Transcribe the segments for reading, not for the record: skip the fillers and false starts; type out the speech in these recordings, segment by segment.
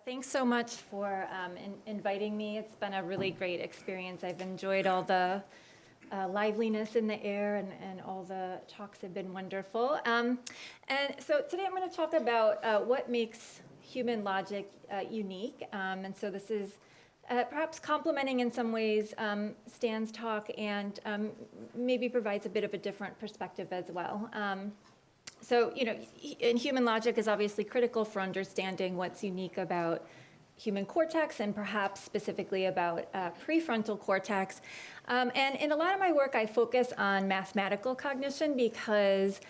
Thanks so much for inviting me. It's been a really great experience. I've enjoyed all the liveliness in the air, and all the talks have been wonderful. And so today I'm going to talk about what makes human logic unique. And so this is perhaps complementing in some ways Stan's talk, and maybe provides a bit of a different perspective as well. So, and human logic is obviously critical for understanding what's unique about human cortex, and perhaps specifically about prefrontal cortex. And in a lot of my work, I focus on mathematical cognition because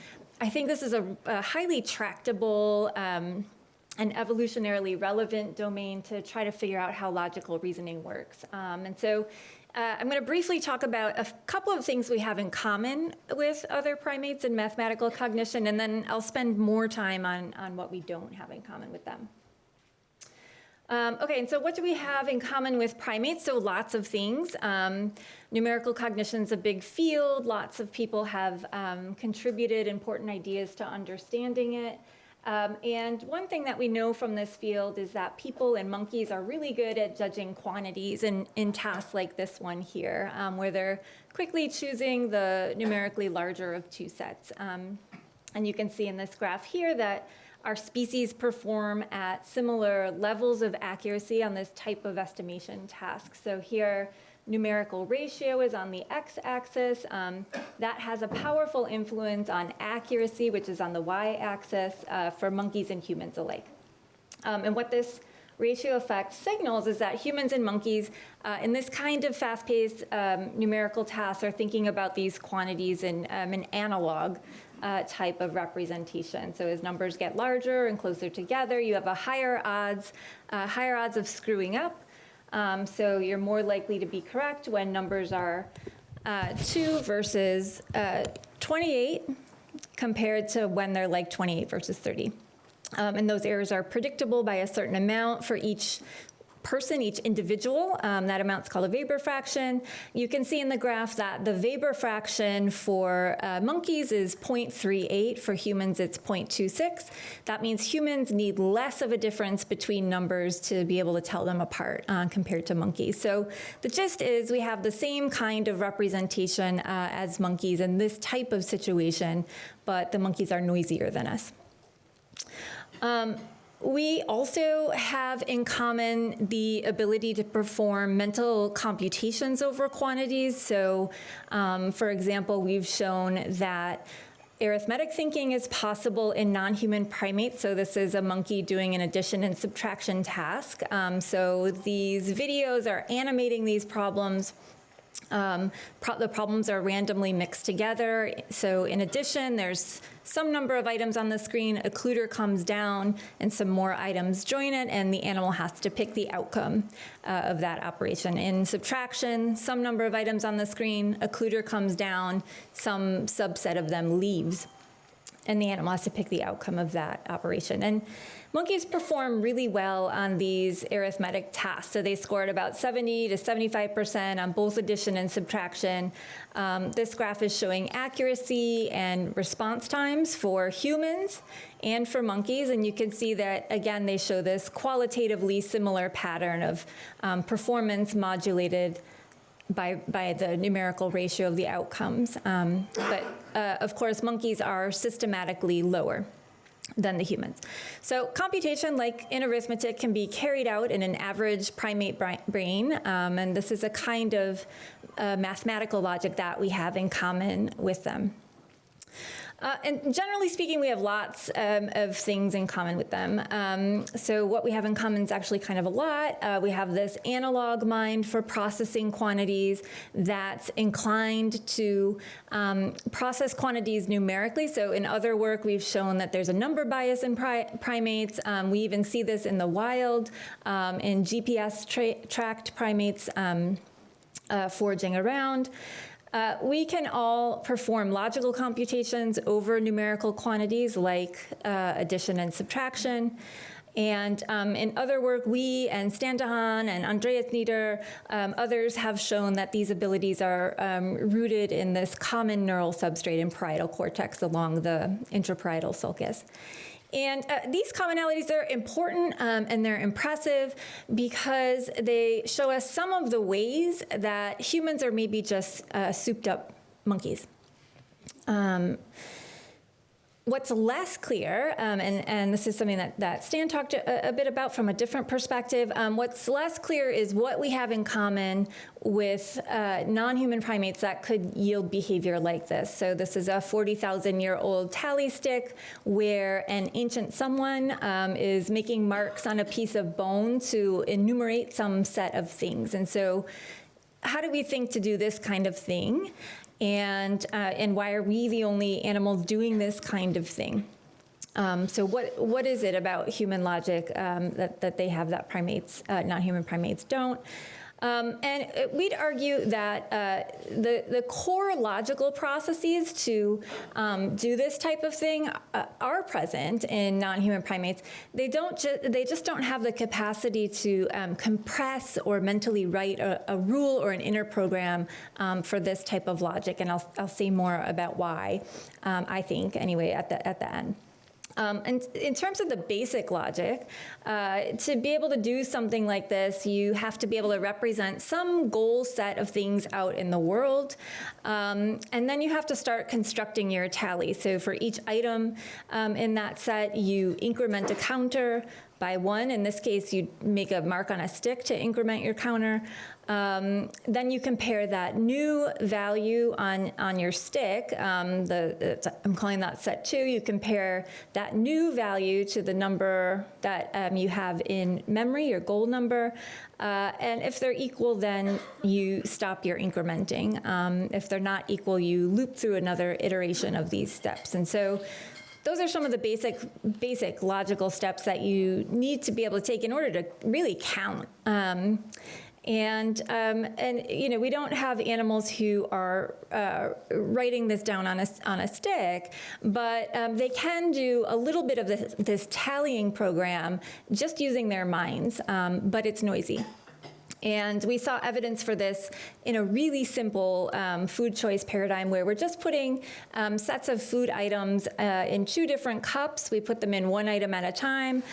I think this is a highly tractable and evolutionarily relevant domain to try to figure out how logical reasoning works. And so I'm going to briefly talk about a couple of things we have in common with other primates in mathematical cognition, and then I'll spend more time on what we don't have in common with them. Okay, and so what do we have in common with primates? So lots of things. Numerical cognition is a big field. Lots of people have contributed important ideas to understanding it. And one thing that we know from this field is that people and monkeys are really good at judging quantities in tasks like this one here, where they're quickly choosing the numerically larger of two sets. And you can see in this graph here that our species perform at similar levels of accuracy on this type of estimation task. So here, numerical ratio is on the x-axis. That has a powerful influence on accuracy, which is on the y-axis, for monkeys and humans alike. And what this ratio effect signals is that humans and monkeys in this kind of fast-paced numerical tasks are thinking about these quantities in an analog type of representation. So as numbers get larger and closer together, you have a higher odds of screwing up. So you're more likely to be correct when numbers are 2 versus 28 compared to when they're like 28 versus 30. And those errors are predictable by a certain amount for each person, each individual. That amount's called a Weber fraction. You can see in the graph that the Weber fraction for monkeys is 0.38. For humans, it's 0.26. That means humans need less of a difference between numbers to be able to tell them apart compared to monkeys. So the gist is we have the same kind of representation as monkeys in this type of situation, but the monkeys are noisier than us. We also have in common the ability to perform mental computations over quantities. So, for example, we've shown that arithmetic thinking is possible in non-human primates. So this is a monkey doing an addition and subtraction task. So these videos are animating these problems. The problems are randomly mixed together. So in addition, there's some number of items on the screen, occluder comes down, and some more items join it, and the animal has to pick the outcome of that operation. In subtraction, some number of items on the screen, occluder comes down, some subset of them leaves, and the animal has to pick the outcome of that operation. And monkeys perform really well on these arithmetic tasks. So they scored about 70 to 75% on both addition and subtraction. This graph is showing accuracy and response times for humans and for monkeys. And you can see that, again, they show this qualitatively similar pattern of performance modulated by the numerical ratio of the outcomes. But of course, monkeys are systematically lower than the humans. So computation, like in arithmetic, can be carried out in an average primate brain, and this is a kind of mathematical logic that we have in common with them. And generally speaking, we have lots of things in common with them. So what we have in common is actually kind of a lot. We have this analog mind for processing quantities that's inclined to process quantities numerically. So in other work, we've shown that there's a number bias in primates. We even see this in the wild, in GPS-tracked primates foraging around. We can all perform logical computations over numerical quantities like addition and subtraction. And in other work, we and Standahan and Andreas Nieder, others have shown that these abilities are rooted in this common neural substrate in parietal cortex along the intraparietal sulcus. And these commonalities are important and they're impressive because they show us some of the ways that humans are maybe just souped up monkeys. What's less clear, and this is something that Stan talked a bit about from a different perspective, what's less clear is what we have in common with non-human primates that could yield behavior like this. So this is a 40,000-year-old tally stick where an ancient someone is making marks on a piece of bone to enumerate some set of things. And so how do we think to do this kind of thing? And why are we the only animals doing this kind of thing? So what is it about human logic that they have that primates, non-human primates don't? And we'd argue that the core logical processes to do this type of thing are present in non-human primates. They just don't have the capacity to compress or mentally write a rule or an inner program for this type of logic. And I'll say more about why, I think, anyway, at the end. And in terms of the basic logic, to be able to do something like this, you have to be able to represent some goal set of things out in the world. And then you have to start constructing your tally. So for each item in that set, you increment a counter by 1. In this case, you make a mark on a stick to increment your counter. Then you compare that new value on your stick, I'm calling that set 2, you compare that new value to the number that you have in memory, your goal number, and if they're equal, then you stop your incrementing. If they're not equal, you loop through another iteration of these steps. And so those are some of the basic logical steps that you need to be able to take in order to really count. And you know, we don't have animals who are writing this down on a stick, but they can do a little bit of this tallying program just using their minds, but it's noisy. And we saw evidence for this in a really simple food choice paradigm where we're just putting sets of food items in 2 different cups. We put them in 1 item at a time.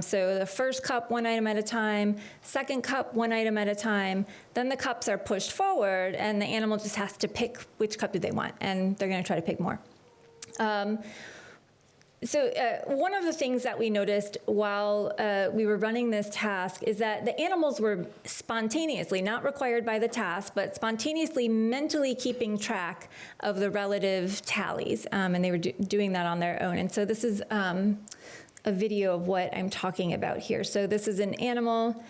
So the first cup, 1 item at a time, second cup, 1 item at a time. Then the cups are pushed forward and the animal just has to pick which cup do they want, and they're going to try to pick more. So one of the things that we noticed while we were running this task is that the animals were spontaneously, not required by the task, but spontaneously mentally keeping track of the relative tallies, and they were doing that on their own. And so this is a video of what I'm talking about here. So this is an animal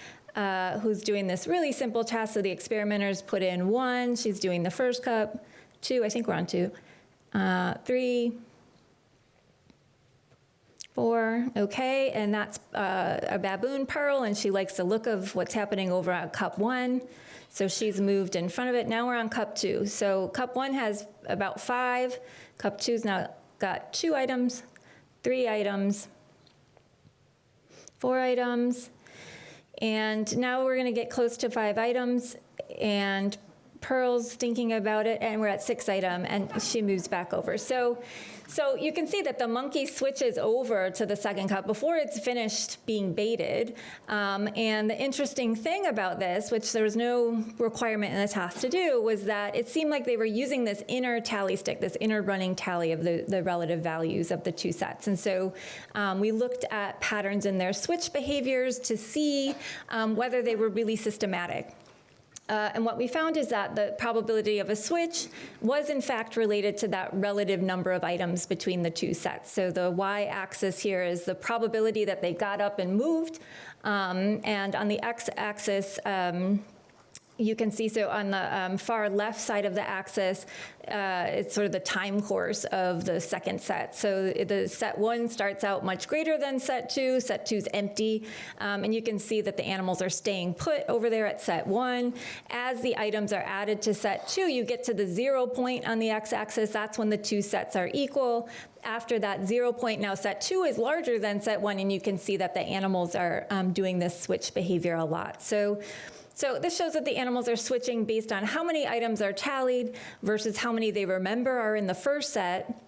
who's doing this really simple task. So the experimenters put in 1, she's doing the first cup, 2, I think we're on 2, 3, 4, okay, and that's a baboon pearl, and she likes the look of what's happening over at cup 1, so she's moved in front of it. Now we're on cup 2. So cup 1 has about 5, cup 2's now got 2 items, 3 items, 4 items, and now we're going to get close to 5 items, and Pearl's thinking about it, and we're at 6 item, and she moves back over. So you can see that the monkey switches over to the second cup before it's finished being baited. And the interesting thing about this, which there was no requirement in the task to do, was that it seemed like they were using this inner tally stick, this inner running tally of the relative values of the 2 sets. And so we looked at patterns in their switch behaviors to see whether they were really systematic. And what we found is that the probability of a switch was in fact related to that relative number of items between the 2 sets. So the y-axis here is the probability that they got up and moved, and on the x-axis, you can see, so on the far left side of the axis, it's sort of the time course of the second set. So the set 1 starts out much greater than set 2. Set 2's empty. And you can see that the animals are staying put over there at set 1. As the items are added to set 2, you get to the 0 point on the x-axis. That's when the 2 sets are equal. After that 0 point, now set 2 is larger than set 1, and you can see that the animals are doing this switch behavior a lot. So this shows that the animals are switching based on how many items are tallied versus how many they remember are in the first set.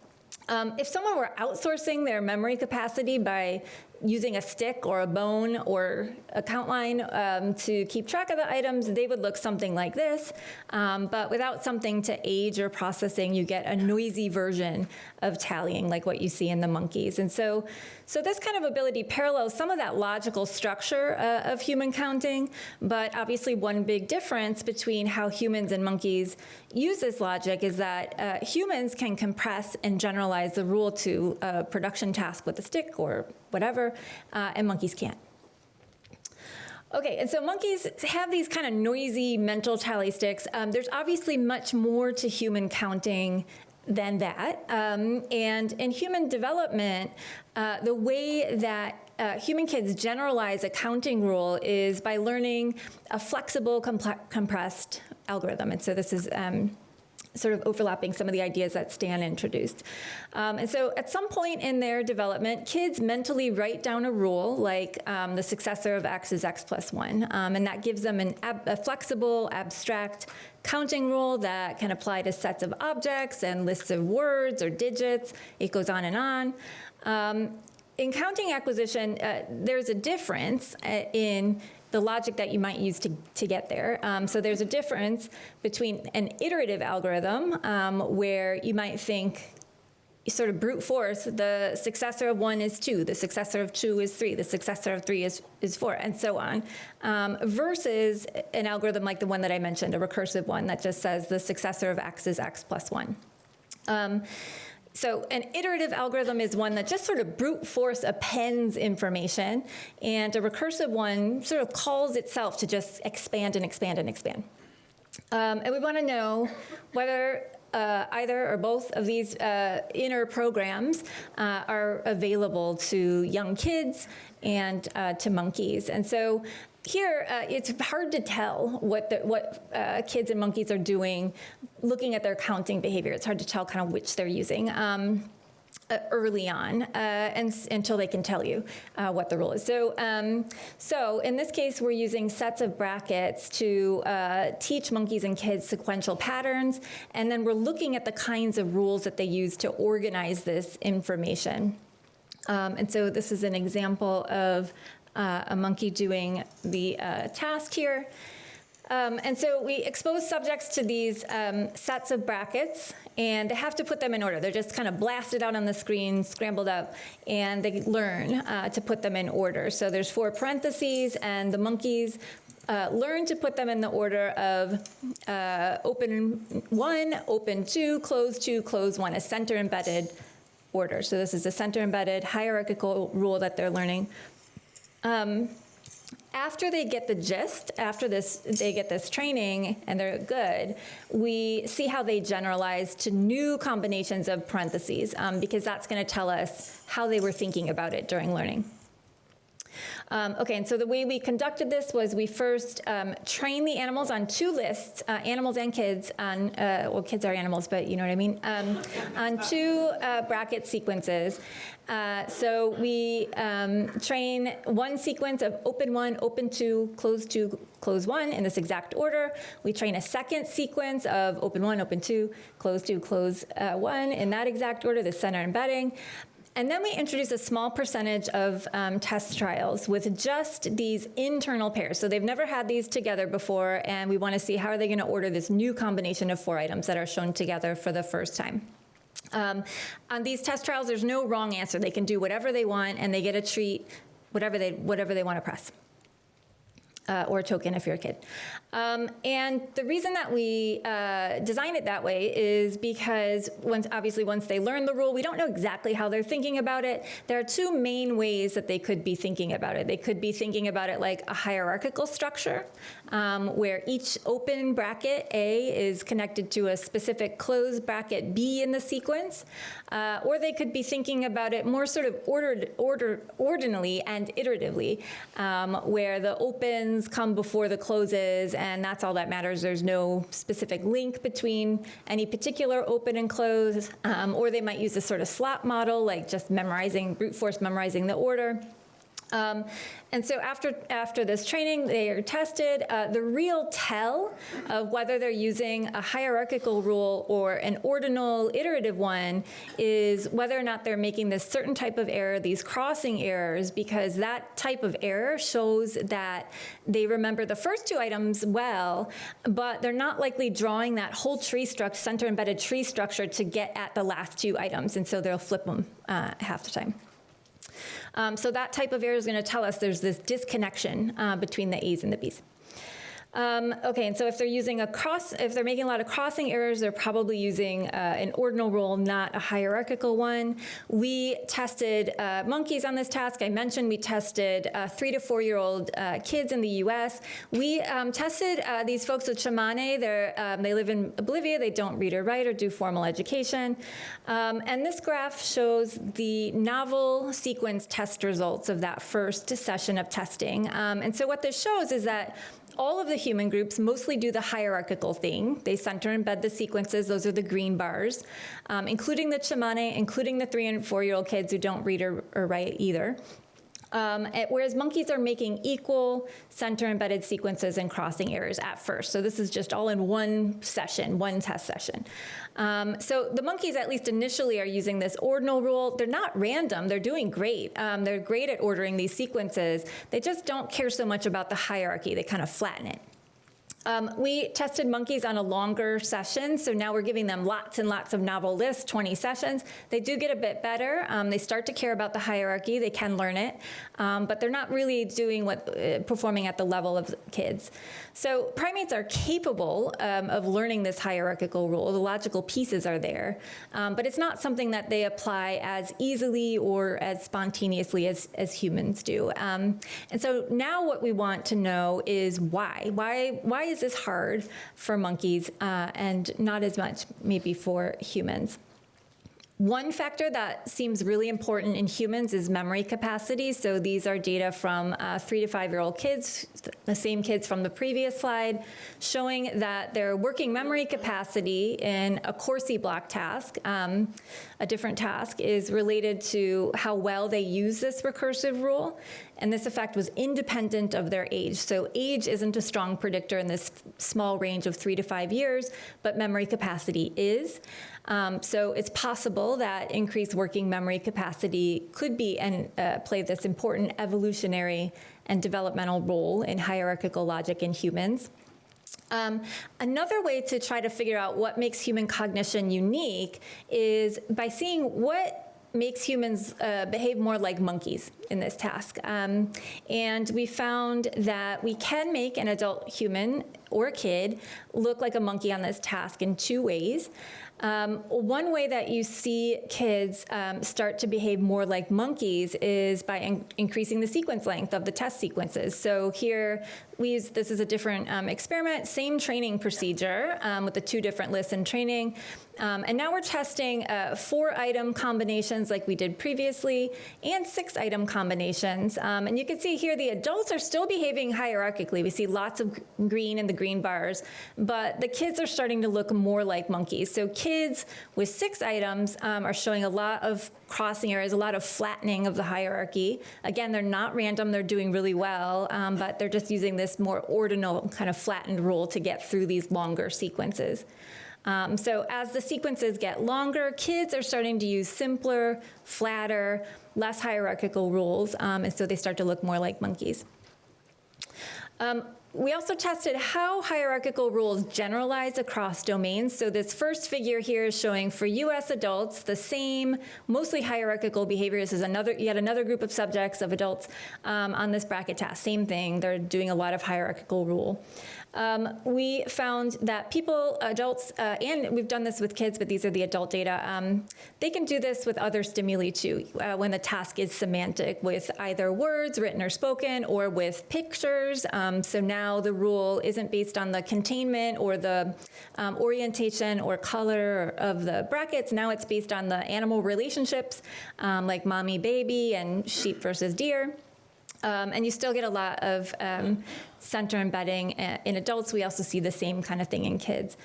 If someone were outsourcing their memory capacity by using a stick or a bone or a count line to keep track of the items, they would look something like this. But without something to age or processing, you get a noisy version of tallying like what you see in the monkeys. And so this kind of ability parallels some of that logical structure of human counting, but obviously one big difference between how humans and monkeys use this logic is that humans can compress and generalize the rule to a production task with a stick or whatever, and monkeys can't. Okay, and so monkeys have these kind of noisy mental tally sticks. There's obviously much more to human counting than that. And in human development, the way that human kids generalize a counting rule is by learning a flexible, compressed algorithm. And so this is sort of overlapping some of the ideas that Stan introduced. And so at some point in their development, kids mentally write down a rule like the successor of x is x plus 1. And that gives them a flexible, abstract counting rule that can apply to sets of objects and lists of words or digits. It goes on and on. In counting acquisition, there's a difference in the logic that you might use to get there. So there's a difference between an iterative algorithm where you might think sort of brute force, the successor of 1 is 2, the successor of 2 is 3, the successor of 3 is 4, and so on, versus an algorithm like the one that I mentioned, a recursive one that just says the successor of x is x plus 1. So an iterative algorithm is one that just sort of brute force appends information, and a recursive one sort of calls itself to just expand and expand and expand. And we want to know whether either or both of these inner programs are available to young kids and to monkeys. And so here, it's hard to tell what kids and monkeys are doing looking at their counting behavior. It's hard to tell kind of which they're using early on until they can tell you what the rule is. So in this case, we're using sets of brackets to teach monkeys and kids sequential patterns, and then we're looking at the kinds of rules that they use to organize this information. And so this is an example of a monkey doing the task here. And so we expose subjects to these sets of brackets, and they have to put them in order. They're just kind of blasted out on the screen, scrambled up, and they learn to put them in order. So there's 4 parentheses, and the monkeys learn to put them in the order of open 1, open 2, close 1, a center-embedded order. So this is a center-embedded hierarchical rule that they're learning. After they get the gist, they get this training and they're good, we see how they generalize to new combinations of parentheses, because that's going to tell us how they were thinking about it during learning. Okay, and so the way we conducted this was we first trained the animals on 2 lists, animals and kids, on, well, kids are animals, but you know what I mean, on 2 bracket sequences. So we train one sequence of open 1, open 2, close 1 in this exact order. We train a second sequence of open 1, open 2, close 1 in that exact order, the center embedding. And then we introduce a small percentage of test trials with just these internal pairs. So they've never had these together before, and we want to see how are they going to order this new combination of 4 items that are shown together for the first time. On these test trials, there's no wrong answer. They can do whatever they want, and they get a treat, whatever they want to press. Or a token if you're a kid. And the reason that we design it that way is because once they learn the rule, we don't know exactly how they're thinking about it. There are 2 main ways that they could be thinking about it. They could be thinking about it like a hierarchical structure, where each open bracket A is connected to a specific closed bracket B in the sequence. Or they could be thinking about it more sort of ordinally and iteratively, where the opens come before the closes, and that's all that matters. There's no specific link between any particular open and close, or they might use a sort of slot model, like just brute force memorizing the order. And so after this training, they are tested. The real tell of whether they're using a hierarchical rule or an ordinal iterative one is whether or not they're making this certain type of error, these crossing errors, because that type of error shows that they remember the first two items well, but they're not likely drawing that whole tree structure, center embedded tree structure to get at the last two items, and so they'll flip them half the time. So that type of error is going to tell us there's this disconnection between the A's and the B's. Okay, and so if they're using if they're making a lot of crossing errors, they're probably using an ordinal rule, not a hierarchical one. We tested monkeys on this task. I mentioned we tested 3 to 4 year old kids in the U.S. We tested these folks with shamane. They live in Bolivia. They don't read or write or do formal education. And this graph shows the novel sequence test results of that first session of testing. And so what this shows is that all of the human groups mostly do the hierarchical thing. They center and embed the sequences. Those are the green bars, including the shamane, including the 3 and 4 year old kids who don't read or write either. Whereas monkeys are making equal center embedded sequences and crossing errors at first. So this is just all in one session, one test session. So the monkeys, at least initially, are using this ordinal rule. They're not random. They're doing great. They're great at ordering these sequences. They just don't care so much about the hierarchy. They kind of flatten it. We tested monkeys on a longer session, so now we're giving them lots and lots of novel lists, 20 sessions. They do get a bit better. They start to care about the hierarchy. They can learn it, but they're not really doing performing at the level of kids. So primates are capable of learning this hierarchical rule. The logical pieces are there, but it's not something that they apply as easily or as spontaneously as humans do. And so now what we want to know is why. Why is this hard for monkeys and not as much maybe for humans? One factor that seems really important in humans is memory capacity. So these are data from 3 to 5 year old kids, the same kids from the previous slide, showing that their working memory capacity in a Corsi block task, a different task, is related to how well they use this recursive rule. And this effect was independent of their age. So age isn't a strong predictor in this small range of 3 to 5 years, but memory capacity is. So it's possible that increased working memory capacity could be and play this important evolutionary and developmental role in hierarchical logic in humans. Another way to try to figure out what makes human cognition unique is by seeing what makes humans behave more like monkeys in this task. And we found that we can make an adult human or a kid look like a monkey on this task in 2 ways. One way that you see kids start to behave more like monkeys is by increasing the sequence length of the test sequences. So here, this is a different experiment, same training procedure with the 2 different lists in training. And now we're testing 4-item combinations like we did previously and 6-item combinations. And you can see here the adults are still behaving hierarchically. We see lots of green in the green bars, but the kids are starting to look more like monkeys. So kids with 6 items are showing a lot of crossing errors, a lot of flattening of the hierarchy. Again, they're not random, they're doing really well, but they're just using this more ordinal kind of flattened rule to get through these longer sequences. So as the sequences get longer, kids are starting to use simpler, flatter, less hierarchical rules, and so they start to look more like monkeys. We also tested how hierarchical rules generalize across domains. So this first figure here is showing for US adults the same, mostly hierarchical behavior. This is yet another group of subjects of adults on this bracket task. Same thing, they're doing a lot of hierarchical rule. We found that adults, and we've done this with kids, but these are the adult data, they can do this with other stimuli too, when the task is semantic with either words, written or spoken, or with pictures. So now the rule isn't based on the containment or the orientation or color of the brackets. Now it's based on the animal relationships, like mommy, baby, and sheep versus deer. And you still get a lot of center embedding in adults. We also see the same kind of thing in kids.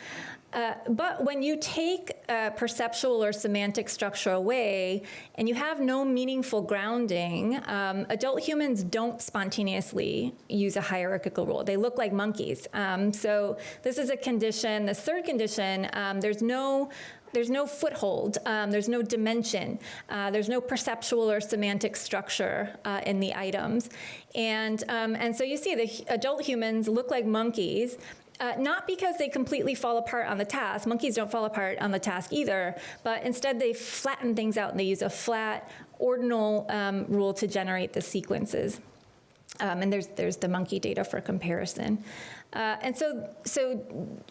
But when you take perceptual or semantic structure away and you have no meaningful grounding, adult humans don't spontaneously use a hierarchical rule. They look like monkeys. So this is a condition. This third condition, there's no foothold, there's no dimension, there's no perceptual or semantic structure in the items. And so you see the adult humans look like monkeys, not because they completely fall apart on the task. Monkeys don't fall apart on the task either, but instead they flatten things out and they use a flat ordinal rule to generate the sequences. And there's the monkey data for comparison. And so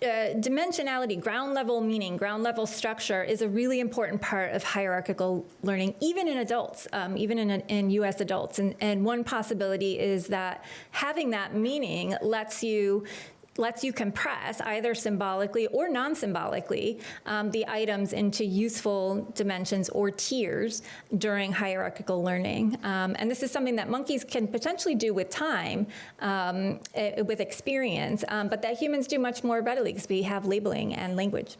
dimensionality, ground level meaning, ground level structure is a really important part of hierarchical learning, even in adults, even in US adults. And one possibility is that having that meaning lets you compress, either symbolically or non-symbolically, the items into useful dimensions or tiers during hierarchical learning. And this is something that monkeys can potentially do with time, with experience, but that humans do much more readily because we have labeling and language.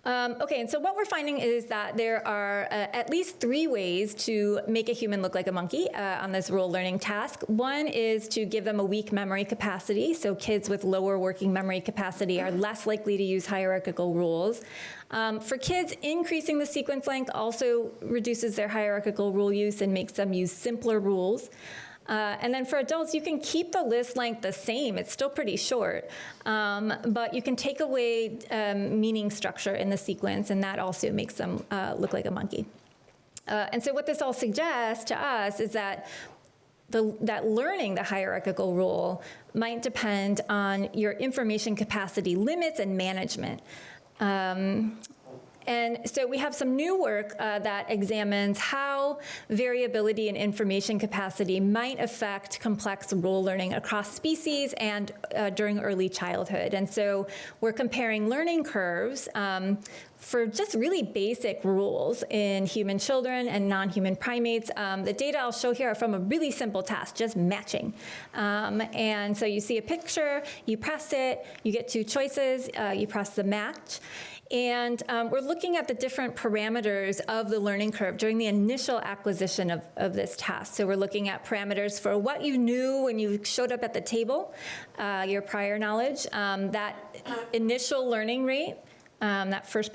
Okay, and so what we're finding is that there are at least 3 ways to make a human look like a monkey on this rule learning task. One is to give them a weak memory capacity. So kids with lower working memory capacity are less likely to use hierarchical rules. For kids, increasing the sequence length also reduces their hierarchical rule use and makes them use simpler rules. And then for adults, you can keep the list length the same. It's still pretty short, but you can take away meaning structure in the sequence, and that also makes them look like a monkey. And so what this all suggests to us is that that learning the hierarchical rule might depend on your information capacity limits and management. And so we have some new work that examines how variability in information capacity might affect complex rule learning across species and during early childhood. And so we're comparing learning curves for just really basic rules in human children and non-human primates. The data I'll show here are from a really simple task, just matching. And so you see a picture, you press it, you get 2 choices, you press the match. And we're looking at the different parameters of the learning curve during the initial acquisition of this task. So we're looking at parameters for what you knew when you showed up at the table, your prior knowledge, that initial learning rate, that first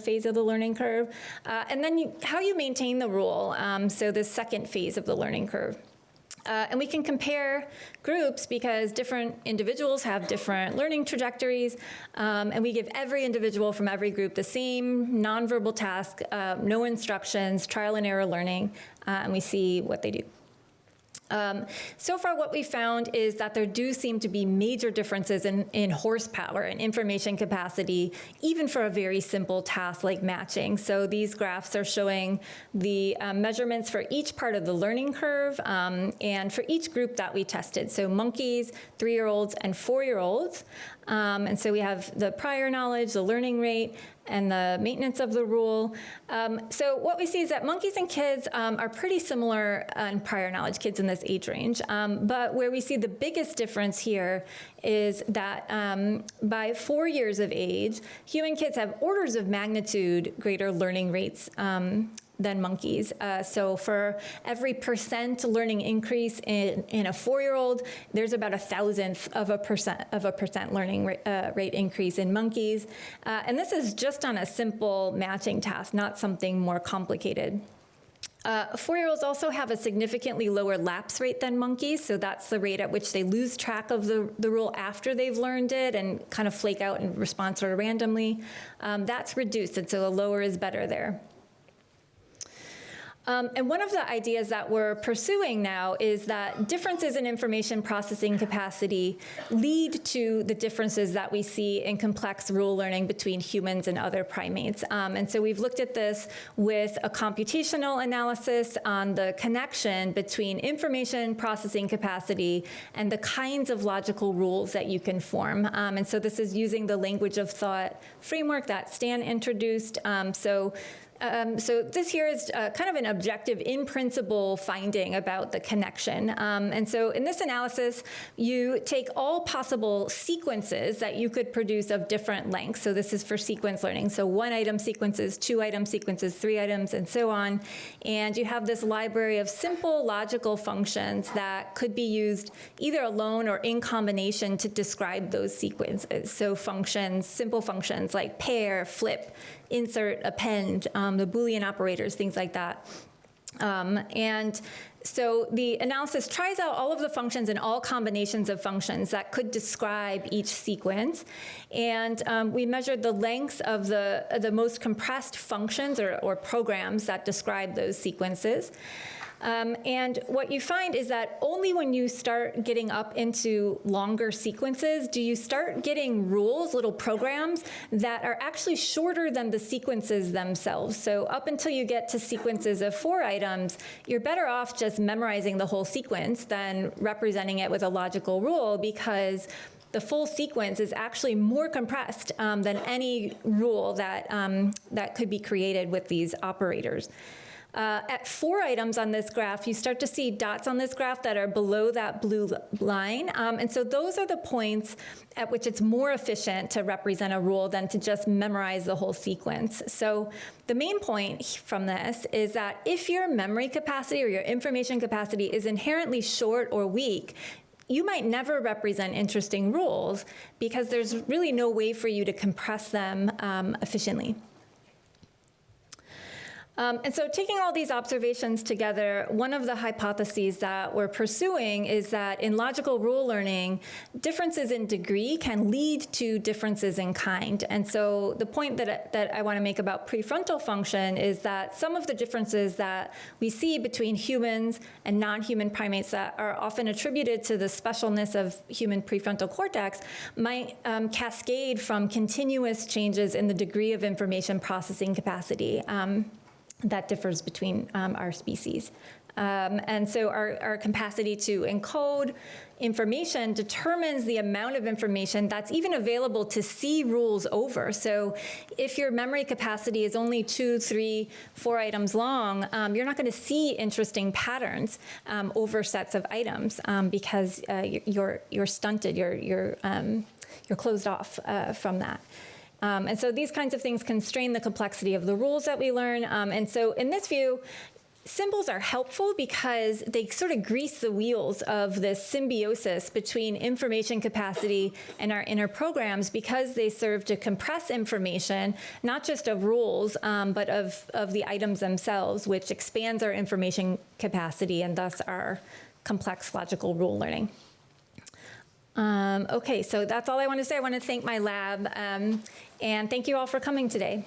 phase of the learning curve, and then how you maintain the rule, so the second phase of the learning curve. And we can compare groups because different individuals have different learning trajectories, and we give every individual from every group the same nonverbal task, no instructions, trial and error learning, and we see what they do. So far what we found is that there do seem to be major differences in horsepower and information capacity, even for a very simple task like matching. So these graphs are showing the measurements for each part of the learning curve and for each group that we tested. So monkeys, 3-year-olds, and 4-year-olds. And so we have the prior knowledge, the learning rate, and the maintenance of the rule. So what we see is that monkeys and kids are pretty similar in prior knowledge, kids in this age range. But where we see the biggest difference here is that by 4 years of age, human kids have orders of magnitude greater learning rates than monkeys. So for every % learning increase in a 4-year-old, there's about 1,000th of a percent learning rate increase in monkeys. And this is just on a simple matching task, not something more complicated. 4-year-olds also have a significantly lower lapse rate than monkeys, so that's the rate at which they lose track of the rule after they've learned it and kind of flake out and respond sort of randomly. That's reduced, and so a lower is better there. And one of the ideas that we're pursuing now is that differences in information processing capacity lead to the differences that we see in complex rule learning between humans and other primates. And so we've looked at this with a computational analysis on the connection between information processing capacity and the kinds of logical rules that you can form. And so this is using the language of thought framework that Stan introduced. So this here is kind of an objective, in principle finding about the connection. And so in this analysis, you take all possible sequences that you could produce of different lengths. So this is for sequence learning. So 1-item sequences, 2-item sequences, 3 items, and so on. And you have this library of simple logical functions that could be used either alone or in combination to describe those sequences. So functions, simple functions like pair, flip, insert, append, the Boolean operators, things like that. And so the analysis tries out all of the functions and all combinations of functions that could describe each sequence. And we measured the lengths of the most compressed functions or programs that describe those sequences. And what you find is that only when you start getting up into longer sequences do you start getting rules, little programs, that are actually shorter than the sequences themselves. So up until you get to sequences of 4 items, you're better off just memorizing the whole sequence than representing it with a logical rule, because the full sequence is actually more compressed than any rule that, that could be created with these operators. At 4 items on this graph, you start to see dots on this graph that are below that blue line. And so those are the points at which it's more efficient to represent a rule than to just memorize the whole sequence. So the main point from this is that if your memory capacity or your information capacity is inherently short or weak, you might never represent interesting rules because there's really no way for you to compress them efficiently. And so taking all these observations together, one of the hypotheses that we're pursuing is that in logical rule learning, differences in degree can lead to differences in kind. And so the point that I want to make about prefrontal function is that some of the differences that we see between humans and non-human primates that are often attributed to the specialness of human prefrontal cortex might cascade from continuous changes in the degree of information processing capacity that differs between our species. And so our capacity to encode information determines the amount of information that's even available to see rules over. So if your memory capacity is only 2, 3, 4 items long, you're not going to see interesting patterns over sets of items because you're stunted, you're closed off from that. And so these kinds of things constrain the complexity of the rules that we learn. And so in this view, symbols are helpful because they sort of grease the wheels of this symbiosis between information capacity and our inner programs, because they serve to compress information, not just of rules, but of the items themselves, which expands our information capacity and thus our complex logical rule learning. Okay, so that's all I want to say. I want to thank my lab, and thank you all for coming today.